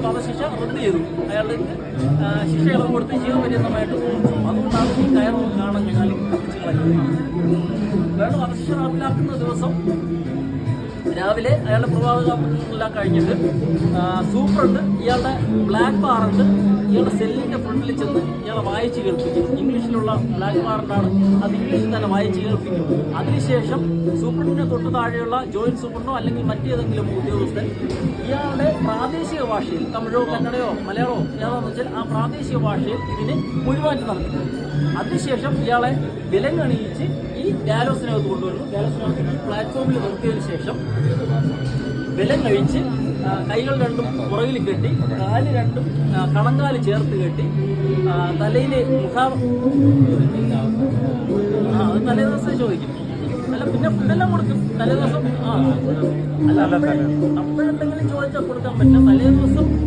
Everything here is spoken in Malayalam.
വധശിക്ഷ റദ്ദ് ചെയ്തു. അയാൾക്ക് ശിക്ഷ ഇളവ് കൊടുത്ത് ജീവപര്യന്തമായിട്ട് തോന്നുന്നു. അതുകൊണ്ടാണ് ഈ കയർ കാണാൻ ഞങ്ങൾ കത്തിച്ച് കളയുന്നത്. അയാൾ വധശിക്ഷ നടപ്പിലാക്കുന്ന ദിവസം രാവിലെ അയാളുടെ പ്രഭാതമെല്ലാം കഴിഞ്ഞിട്ട് സൂപ്രണ്ട് ഇയാളുടെ ബ്ലാക്ക് വാറണ്ട് ഇയാളുടെ സെല്ലിന്റെ ഫ്രണ്ടിൽ ചെന്ന് ഇയാളെ വായിച്ച് കേൾപ്പിക്കും. ഇംഗ്ലീഷിലുള്ള ബ്ലാക്ക് വാറണ്ടാണ്, അത് ഇംഗ്ലീഷിൽ തന്നെ വായിച്ച് കേൾപ്പിക്കും. അതിനുശേഷം സൂപ്രണ്ടിന്റെ തൊട്ട് താഴെയുള്ള ജോയിന്റ് സൂപ്രണ്ടോ അല്ലെങ്കിൽ മറ്റേതെങ്കിലും ഉദ്യോഗസ്ഥൻ ഇയാളുടെ പ്രാദേശിക ഭാഷയിൽ, തമിഴോ കന്നഡയോ മലയാളമോ ഏതാണെന്ന് വെച്ചാൽ ആ പ്രാദേശിക ഭാഷയിൽ ഇതിന് മൊഴിമാറ്റി നടത്തുന്നു. അതിനുശേഷം ഇയാളെ വിലങ്ങണിയിച്ച് ഈ ഗാലോസിനകത്ത് കൊണ്ടുവരുന്നു. ഗാലോസിനകത്ത് പ്ലാറ്റ്ഫോമിൽ നിർത്തിയതിനു ശേഷം ബലം കഴിച്ച് കൈകൾ രണ്ടും പുറകിൽ കെട്ടി, കാല് രണ്ടും കണങ്കാല് ചേർത്ത് കെട്ടി, തലയിൽ അത് തലേ ദിവസം ചോദിക്കും. അല്ല, പിന്നെ ഫുഡെല്ലാം കൊടുക്കും തലേ ദിവസം. അല്ല, അപ്പോഴെന്തെങ്കിലും ചോദിച്ചാൽ കൊടുക്കാൻ പറ്റില്ല. തലേ ദിവസം